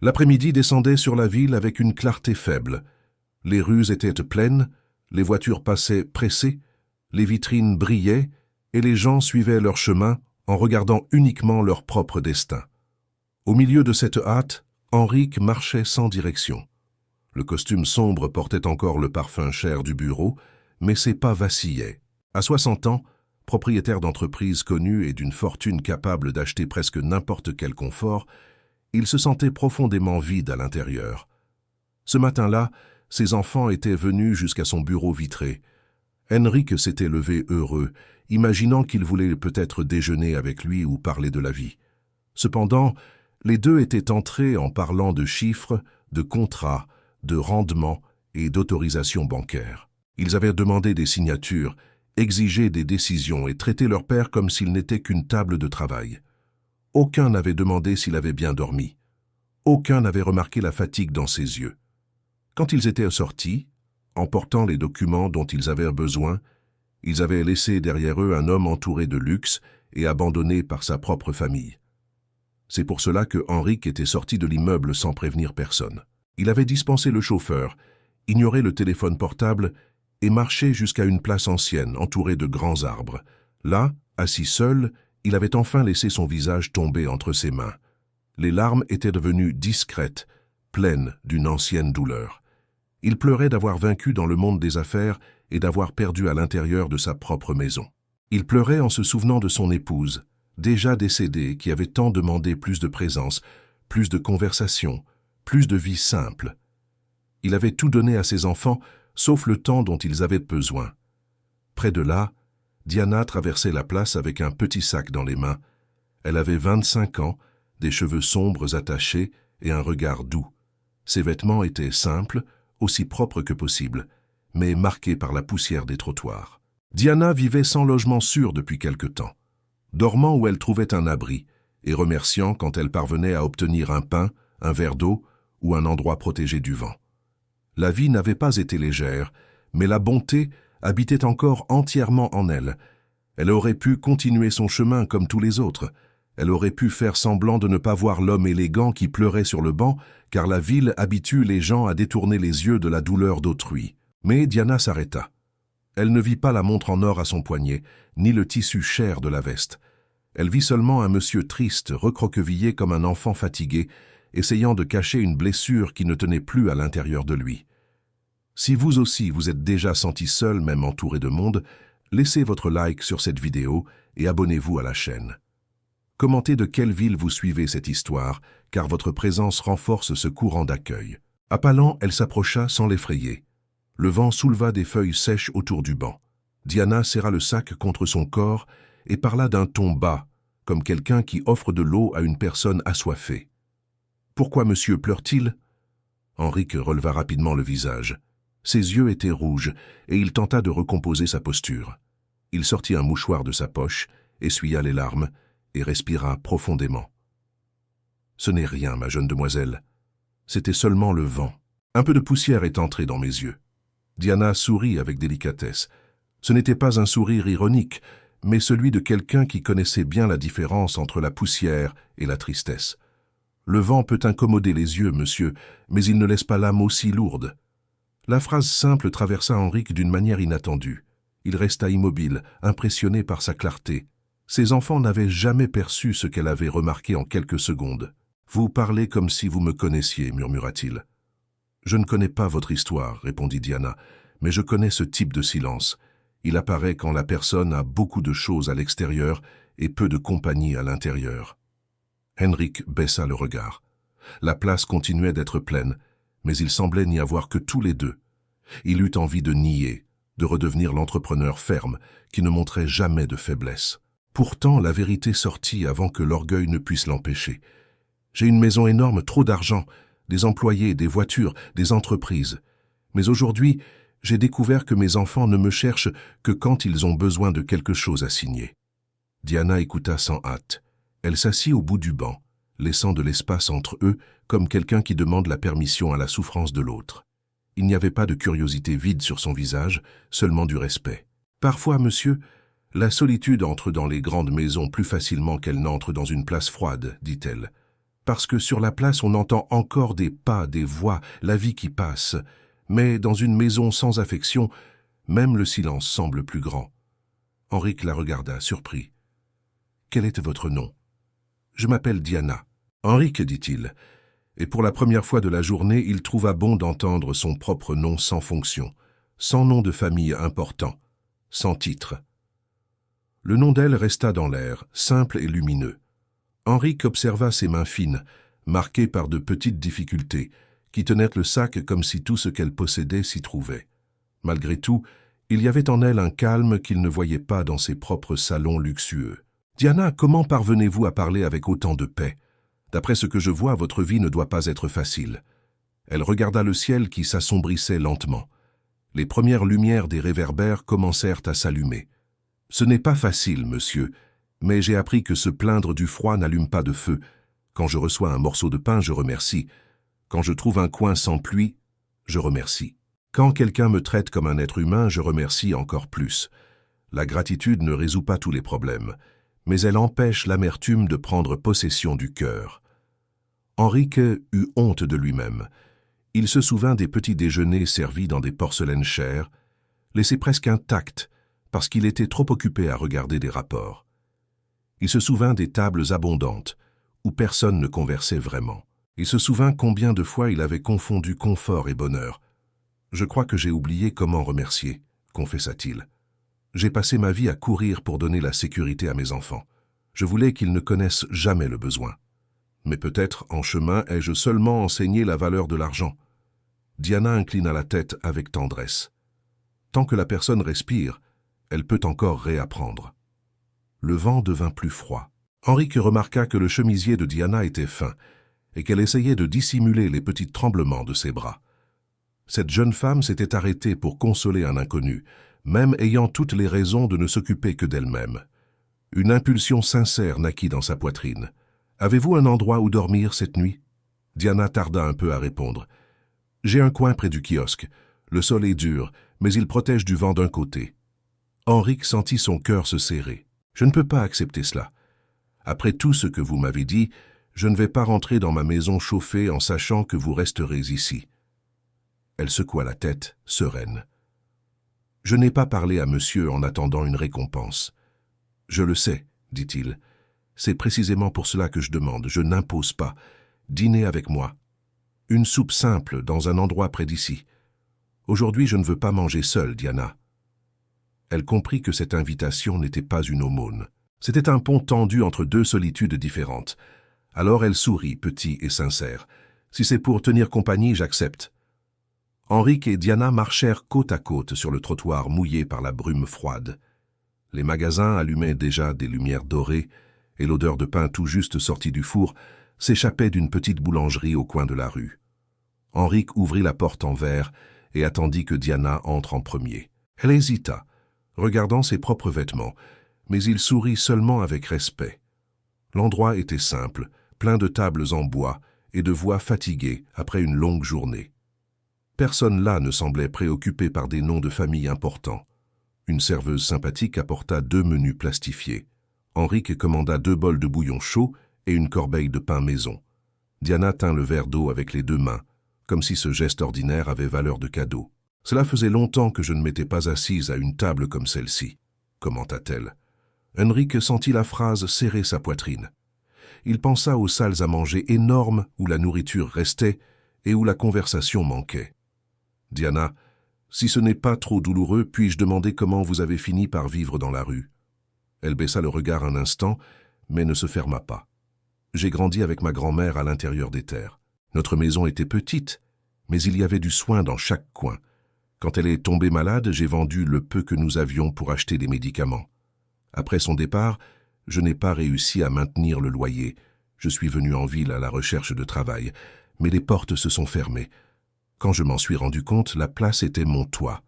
L'après-midi descendait sur la ville avec une clarté faible. Les rues étaient pleines, les voitures passaient pressées, les vitrines brillaient et les gens suivaient leur chemin en regardant uniquement leur propre destin. Au milieu de cette hâte, Henrik marchait sans direction. Le costume sombre portait encore le parfum cher du bureau, mais ses pas vacillaient. À 60 ans, propriétaire d'entreprise connue et d'une fortune capable d'acheter presque n'importe quel confort, il se sentait profondément vide à l'intérieur. Ce matin-là, ses enfants étaient venus jusqu'à son bureau vitré. Henrik s'était levé heureux, imaginant qu'il voulait peut-être déjeuner avec lui ou parler de la vie. Cependant, les deux étaient entrés en parlant de chiffres, de contrats, de rendements et d'autorisations bancaires. Ils avaient demandé des signatures, exigé des décisions et traité leur père comme s'il n'était qu'une table de travail. Aucun n'avait demandé s'il avait bien dormi. Aucun n'avait remarqué la fatigue dans ses yeux. Quand ils étaient sortis, emportant les documents dont ils avaient besoin, ils avaient laissé derrière eux un homme entouré de luxe et abandonné par sa propre famille. C'est pour cela que Henrik était sorti de l'immeuble sans prévenir personne. Il avait dispensé le chauffeur, ignoré le téléphone portable et marché jusqu'à une place ancienne entourée de grands arbres. Là, assis seul, il avait enfin laissé son visage tomber entre ses mains. Les larmes étaient devenues discrètes, pleines d'une ancienne douleur. Il pleurait d'avoir vaincu dans le monde des affaires et d'avoir perdu à l'intérieur de sa propre maison. Il pleurait en se souvenant de son épouse, déjà décédée, qui avait tant demandé plus de présence, plus de conversation, plus de vie simple. Il avait tout donné à ses enfants, sauf le temps dont ils avaient besoin. Près de là, Diana traversait la place avec un petit sac dans les mains. Elle avait 25 ans, des cheveux sombres attachés et un regard doux. Ses vêtements étaient simples, aussi propres que possible, mais marqués par la poussière des trottoirs. Diana vivait sans logement sûr depuis quelque temps, dormant où elle trouvait un abri et remerciant quand elle parvenait à obtenir un pain, un verre d'eau ou un endroit protégé du vent. La vie n'avait pas été légère, mais la bonté habitait encore entièrement en elle. Elle aurait pu continuer son chemin comme tous les autres. Elle aurait pu faire semblant de ne pas voir l'homme élégant qui pleurait sur le banc, car la ville habitue les gens à détourner les yeux de la douleur d'autrui. Mais Diana s'arrêta. Elle ne vit pas la montre en or à son poignet, ni le tissu cher de la veste. Elle vit seulement un monsieur triste, recroquevillé comme un enfant fatigué, essayant de cacher une blessure qui ne tenait plus à l'intérieur de lui. Si vous aussi vous êtes déjà senti seul, même entouré de monde, laissez votre like sur cette vidéo et abonnez-vous à la chaîne. Commentez de quelle ville vous suivez cette histoire, car votre présence renforce ce courant d'accueil. Appalant, elle s'approcha sans l'effrayer. Le vent souleva des feuilles sèches autour du banc. Diana serra le sac contre son corps et parla d'un ton bas, comme quelqu'un qui offre de l'eau à une personne assoiffée. « Pourquoi monsieur pleure-t-il » Henrik releva rapidement le visage. Ses yeux étaient rouges et il tenta de recomposer sa posture. Il sortit un mouchoir de sa poche, essuya les larmes et respira profondément. « Ce n'est rien, ma jeune demoiselle. C'était seulement le vent. Un peu de poussière est entrée dans mes yeux. » Diana sourit avec délicatesse. Ce n'était pas un sourire ironique, mais celui de quelqu'un qui connaissait bien la différence entre la poussière et la tristesse. Le vent peut incommoder les yeux, monsieur, mais il ne laisse pas l'âme aussi lourde. La phrase simple traversa Henrik d'une manière inattendue. Il resta immobile, impressionné par sa clarté. Ses enfants n'avaient jamais perçu ce qu'elle avait remarqué en quelques secondes. « Vous parlez comme si vous me connaissiez, murmura-t-il. »« Je ne connais pas votre histoire, répondit Diana, mais je connais ce type de silence. Il apparaît quand la personne a beaucoup de choses à l'extérieur et peu de compagnie à l'intérieur. » Henrik baissa le regard. La place continuait d'être pleine, mais il semblait n'y avoir que tous les deux. Il eut envie de nier, de redevenir l'entrepreneur ferme qui ne montrait jamais de faiblesse. Pourtant, la vérité sortit avant que l'orgueil ne puisse l'empêcher. « J'ai une maison énorme, trop d'argent, des employés, des voitures, des entreprises. Mais aujourd'hui, j'ai découvert que mes enfants ne me cherchent que quand ils ont besoin de quelque chose à signer. » Diana écouta sans hâte. Elle s'assit au bout du banc, laissant de l'espace entre eux comme quelqu'un qui demande la permission à la souffrance de l'autre. Il n'y avait pas de curiosité vide sur son visage, seulement du respect. « Parfois, monsieur, la solitude entre dans les grandes maisons plus facilement qu'elle n'entre dans une place froide, dit-elle. parce que sur la place on entend encore des pas, des voix, la vie qui passe. Mais dans une maison sans affection, même le silence semble plus grand. » Henrique la regarda, surpris. « Quel est votre nom ?»« Je m'appelle Diana. »« Henrique, dit-il. » Et pour la première fois de la journée, il trouva bon d'entendre son propre nom sans fonction, sans nom de famille important, sans titre. Le nom d'elle resta dans l'air, simple et lumineux. Henrique observa ses mains fines, marquées par de petites difficultés, qui tenaient le sac comme si tout ce qu'elle possédait s'y trouvait. Malgré tout, il y avait en elle un calme qu'il ne voyait pas dans ses propres salons luxueux. « Diana, comment parvenez-vous à parler avec autant de paix ? D'après ce que je vois, votre vie ne doit pas être facile. » Elle regarda le ciel qui s'assombrissait lentement. Les premières lumières des réverbères commencèrent à s'allumer. « Ce n'est pas facile, monsieur, mais j'ai appris que se plaindre du froid n'allume pas de feu. Quand je reçois un morceau de pain, je remercie. Quand je trouve un coin sans pluie, je remercie. Quand quelqu'un me traite comme un être humain, je remercie encore plus. La gratitude ne résout pas tous les problèmes, mais elle empêche l'amertume de prendre possession du cœur. » Henrique eut honte de lui-même. Il se souvint des petits déjeuners servis dans des porcelaines chères, laissés presque intacts parce qu'il était trop occupé à regarder des rapports. Il se souvint des tables abondantes, où personne ne conversait vraiment. Il se souvint combien de fois il avait confondu confort et bonheur. « Je crois que j'ai oublié comment remercier », confessa-t-il. « J'ai passé ma vie à courir pour donner la sécurité à mes enfants. Je voulais qu'ils ne connaissent jamais le besoin. Mais peut-être, en chemin, ai-je seulement enseigné la valeur de l'argent. » Diana inclina la tête avec tendresse. Tant que la personne respire, elle peut encore réapprendre. Le vent devint plus froid. Henrique remarqua que le chemisier de Diana était fin et qu'elle essayait de dissimuler les petits tremblements de ses bras. Cette jeune femme s'était arrêtée pour consoler un inconnu, même ayant toutes les raisons de ne s'occuper que d'elle-même. Une impulsion sincère naquit dans sa poitrine. « Avez-vous un endroit où dormir cette nuit ?» Diana tarda un peu à répondre. « J'ai un coin près du kiosque. Le sol est dur, mais il protège du vent d'un côté. » Henrique sentit son cœur se serrer. « Je ne peux pas accepter cela. Après tout ce que vous m'avez dit, je ne vais pas rentrer dans ma maison chauffée en sachant que vous resterez ici. » Elle secoua la tête, sereine. « Je n'ai pas parlé à monsieur en attendant une récompense. »« Je le sais, dit-il. C'est précisément pour cela que je demande. Je n'impose pas. Dînez avec moi. Une soupe simple dans un endroit près d'ici. Aujourd'hui, je ne veux pas manger seule, Diana. » Elle comprit que cette invitation n'était pas une aumône. C'était un pont tendu entre deux solitudes différentes. Alors elle sourit, petit et sincère. « Si c'est pour tenir compagnie, j'accepte. » Henrique et Diana marchèrent côte à côte sur le trottoir mouillé par la brume froide. Les magasins allumaient déjà des lumières dorées et l'odeur de pain tout juste sorti du four s'échappait d'une petite boulangerie au coin de la rue. Henrique ouvrit la porte en verre et attendit que Diana entre en premier. Elle hésita, regardant ses propres vêtements, mais il sourit seulement avec respect. L'endroit était simple, plein de tables en bois et de voix fatiguées après une longue journée. Personne là ne semblait préoccupé par des noms de famille importants. Une serveuse sympathique apporta 2 menus plastifiés. Henrique commanda 2 bols de bouillon chaud et une corbeille de pain maison. Diana tint le verre d'eau avec les 2 mains, comme si ce geste ordinaire avait valeur de cadeau. « Cela faisait longtemps que je ne m'étais pas assise à une table comme celle-ci », commenta-t-elle. Henrique sentit la phrase serrer sa poitrine. Il pensa aux salles à manger énormes où la nourriture restait et où la conversation manquait. « Diana, si ce n'est pas trop douloureux, puis-je demander comment vous avez fini par vivre dans la rue ?» Elle baissa le regard un instant, mais ne se ferma pas. « J'ai grandi avec ma grand-mère à l'intérieur des terres. Notre maison était petite, mais il y avait du soin dans chaque coin. Quand elle est tombée malade, j'ai vendu le peu que nous avions pour acheter des médicaments. Après son départ, je n'ai pas réussi à maintenir le loyer. Je suis venu en ville à la recherche de travail, mais les portes se sont fermées. Quand je m'en suis rendu compte, la place était mon toit. »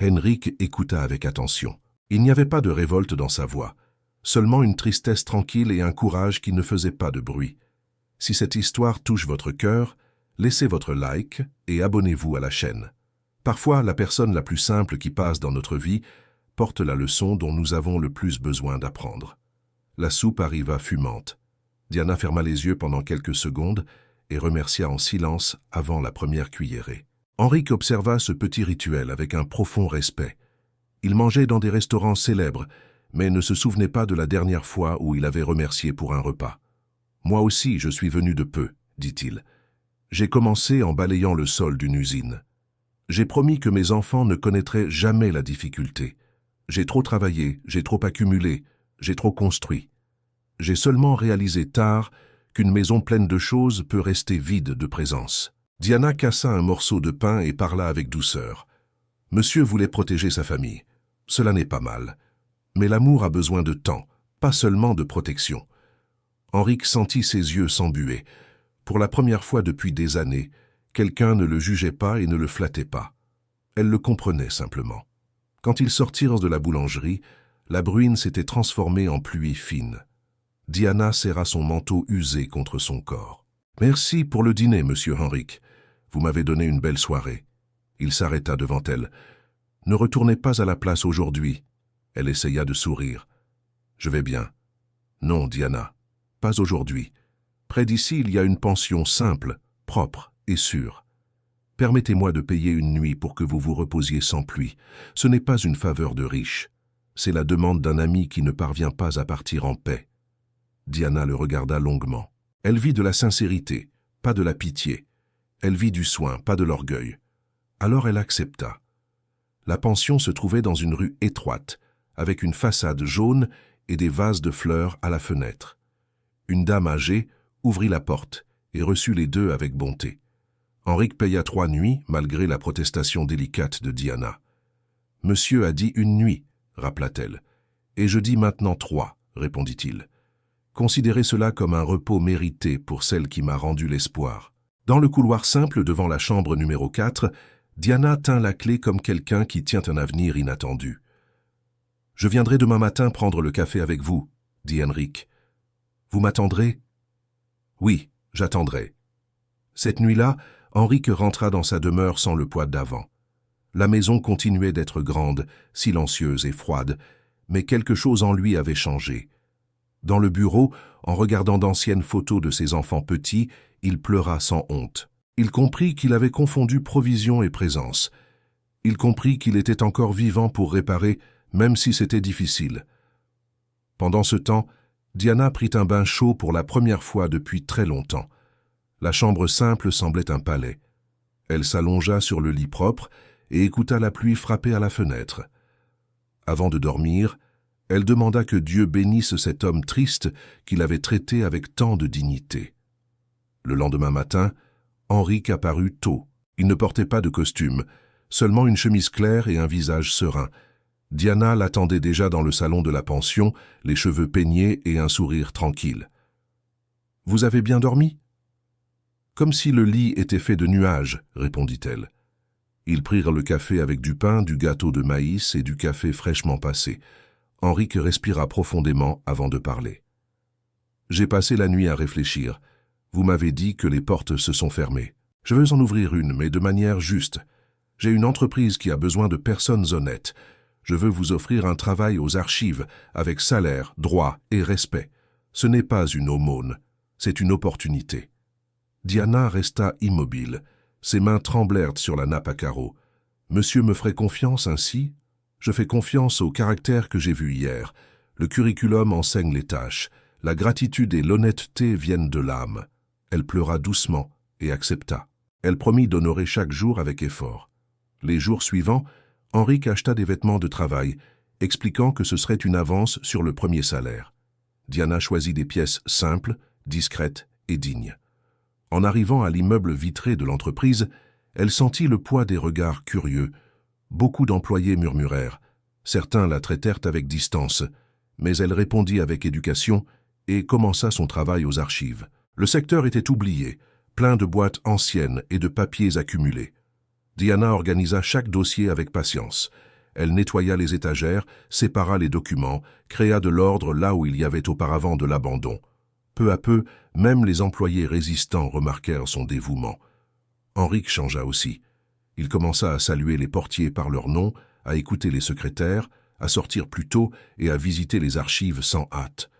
Henrique écouta avec attention. Il n'y avait pas de révolte dans sa voix, seulement une tristesse tranquille et un courage qui ne faisait pas de bruit. Si cette histoire touche votre cœur, laissez votre like et abonnez-vous à la chaîne. Parfois, la personne la plus simple qui passe dans notre vie porte la leçon dont nous avons le plus besoin d'apprendre. La soupe arriva fumante. Diana ferma les yeux pendant quelques secondes et remercia en silence avant la première cuillerée. Henrik observa ce petit rituel avec un profond respect. Il mangeait dans des restaurants célèbres, mais ne se souvenait pas de la dernière fois où il avait remercié pour un repas. « Moi aussi, je suis venu de peu, » dit-il. « J'ai commencé en balayant le sol d'une usine. J'ai promis que mes enfants ne connaîtraient jamais la difficulté. J'ai trop travaillé, j'ai trop accumulé, j'ai trop construit. J'ai seulement réalisé tard qu'une maison pleine de choses peut rester vide de présence. » Diana cassa un morceau de pain et parla avec douceur. Monsieur voulait protéger sa famille. Cela n'est pas mal. Mais l'amour a besoin de temps, pas seulement de protection. Henrik sentit ses yeux s'embuer. Pour la première fois depuis des années, quelqu'un ne le jugeait pas et ne le flattait pas. Elle le comprenait simplement. Quand ils sortirent de la boulangerie, la bruine s'était transformée en pluie fine. Diana serra son manteau usé contre son corps. « Merci pour le dîner, monsieur Henrik. Vous m'avez donné une belle soirée. » Il s'arrêta devant elle. « Ne retournez pas à la place aujourd'hui. » Elle essaya de sourire. « Je vais bien. »« Non, Diana, pas aujourd'hui. Près d'ici, il y a une pension simple, propre et sûre. Permettez-moi de payer une nuit pour que vous vous reposiez sans pluie. Ce n'est pas une faveur de riche. C'est la demande d'un ami qui ne parvient pas à partir en paix. » Diana le regarda longuement. Elle vit de la sincérité, pas de la pitié. Elle vit du soin, pas de l'orgueil. Alors elle accepta. La pension se trouvait dans une rue étroite, avec une façade jaune et des vases de fleurs à la fenêtre. Une dame âgée ouvrit la porte et reçut les deux avec bonté. Henrik paya 3 nuits, malgré la protestation délicate de Diana. « Monsieur a dit une nuit, » rappela-t-elle. « Et je dis maintenant 3, » répondit-il. « Considérez cela comme un repos mérité pour celle qui m'a rendu l'espoir. » Dans le couloir simple devant la chambre numéro 4, Diana tint la clé comme quelqu'un qui tient un avenir inattendu. « Je viendrai demain matin prendre le café avec vous, » dit Henrik. « Vous m'attendrez ?»« Oui, j'attendrai. » Cette nuit-là, Henrik rentra dans sa demeure sans le poids d'avant. La maison continuait d'être grande, silencieuse et froide, mais quelque chose en lui avait changé. Dans le bureau, en regardant d'anciennes photos de ses enfants petits, il pleura sans honte. Il comprit qu'il avait confondu provision et présence. Il comprit qu'il était encore vivant pour réparer, même si c'était difficile. Pendant ce temps, Diana prit un bain chaud pour la première fois depuis très longtemps. La chambre simple semblait un palais. Elle s'allongea sur le lit propre et écouta la pluie frapper à la fenêtre. Avant de dormir, elle demanda que Dieu bénisse cet homme triste qu'il avait traité avec tant de dignité. Le lendemain matin, Henrik apparut tôt. Il ne portait pas de costume, seulement une chemise claire et un visage serein. Diana l'attendait déjà dans le salon de la pension, les cheveux peignés et un sourire tranquille. « Vous avez bien dormi ?»« Comme si le lit était fait de nuages, » répondit-elle. Ils prirent le café avec du pain, du gâteau de maïs et du café fraîchement passé. Henrik respira profondément avant de parler. « J'ai passé la nuit à réfléchir. Vous m'avez dit que les portes se sont fermées. Je veux en ouvrir une, mais de manière juste. J'ai une entreprise qui a besoin de personnes honnêtes. Je veux vous offrir un travail aux archives, avec salaire, droit et respect. Ce n'est pas une aumône, c'est une opportunité. » Diana resta immobile. Ses mains tremblèrent sur la nappe à carreaux. « Monsieur me ferait confiance ainsi ? Je fais confiance au caractère que j'ai vu hier. Le curriculum enseigne les tâches. La gratitude et l'honnêteté viennent de l'âme. » Elle pleura doucement et accepta. Elle promit d'honorer chaque jour avec effort. Les jours suivants, Henrik acheta des vêtements de travail, expliquant que ce serait une avance sur le premier salaire. Diana choisit des pièces simples, discrètes et dignes. En arrivant à l'immeuble vitré de l'entreprise, elle sentit le poids des regards curieux. Beaucoup d'employés murmurèrent. Certains la traitèrent avec distance, mais elle répondit avec éducation et commença son travail aux archives. Le secteur était oublié, plein de boîtes anciennes et de papiers accumulés. Diana organisa chaque dossier avec patience. Elle nettoya les étagères, sépara les documents, créa de l'ordre là où il y avait auparavant de l'abandon. Peu à peu, même les employés résistants remarquèrent son dévouement. Henrik changea aussi. Il commença à saluer les portiers par leur nom, à écouter les secrétaires, à sortir plus tôt et à visiter les archives sans hâte.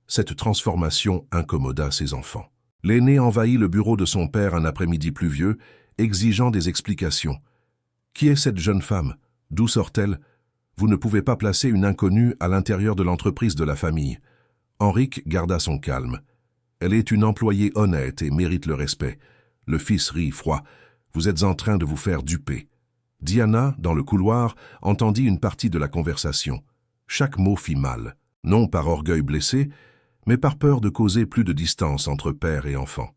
Cette transformation incommoda ses enfants. L'aîné envahit le bureau de son père un après-midi pluvieux, exigeant des explications. « Qui est cette jeune femme? D'où sort-elle? Vous ne pouvez pas placer une inconnue à l'intérieur de l'entreprise de la famille. » Henrique garda son calme. « Elle est une employée honnête et mérite le respect. » Le fils rit froid. « Vous êtes en train de vous faire duper. » Diana, dans le couloir, entendit une partie de la conversation. Chaque mot fit mal, non par orgueil blessé, mais par peur de causer plus de distance entre père et enfant.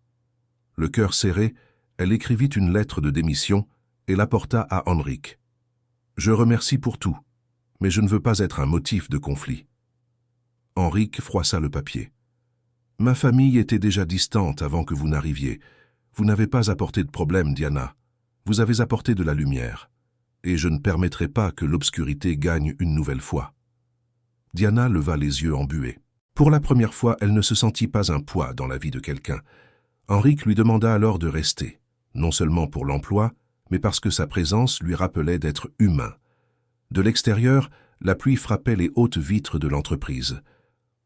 Le cœur serré, elle écrivit une lettre de démission et l'apporta à Henrique. « Je remercie pour tout, mais je ne veux pas être un motif de conflit. » Henrique froissa le papier. « Ma famille était déjà distante avant que vous n'arriviez. Vous n'avez pas apporté de problème, Diana. Vous avez apporté de la lumière. Et je ne permettrai pas que l'obscurité gagne une nouvelle fois. » Diana leva les yeux embués. Pour la première fois, elle ne se sentit pas un poids dans la vie de quelqu'un. Henrique lui demanda alors de rester, non seulement pour l'emploi, mais parce que sa présence lui rappelait d'être humain. De l'extérieur, la pluie frappait les hautes vitres de l'entreprise.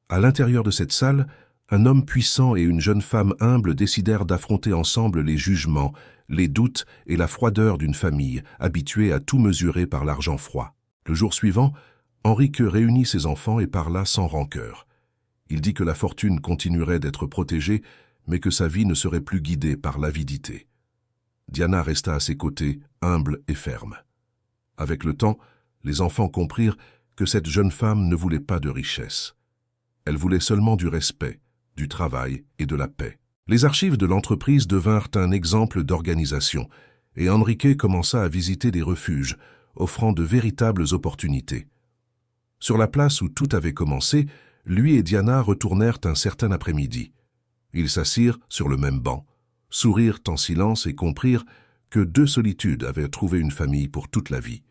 À l'intérieur de cette salle, un homme puissant et une jeune femme humble décidèrent d'affronter ensemble les jugements, les doutes et la froideur d'une famille habituée à tout mesurer par l'argent froid. Le jour suivant, Henrique réunit ses enfants et parla sans rancœur. Il dit que la fortune continuerait d'être protégée, mais que sa vie ne serait plus guidée par l'avidité. Diana resta à ses côtés, humble et ferme. Avec le temps, les enfants comprirent que cette jeune femme ne voulait pas de richesse. Elle voulait seulement du respect, du travail et de la paix. Les archives de l'entreprise devinrent un exemple d'organisation, et Henrique commença à visiter des refuges, offrant de véritables opportunités. Sur la place où tout avait commencé, lui et Diana retournèrent un certain après-midi. Ils s'assirent sur le même banc, sourirent en silence et comprirent que deux solitudes avaient trouvé une famille pour toute la vie.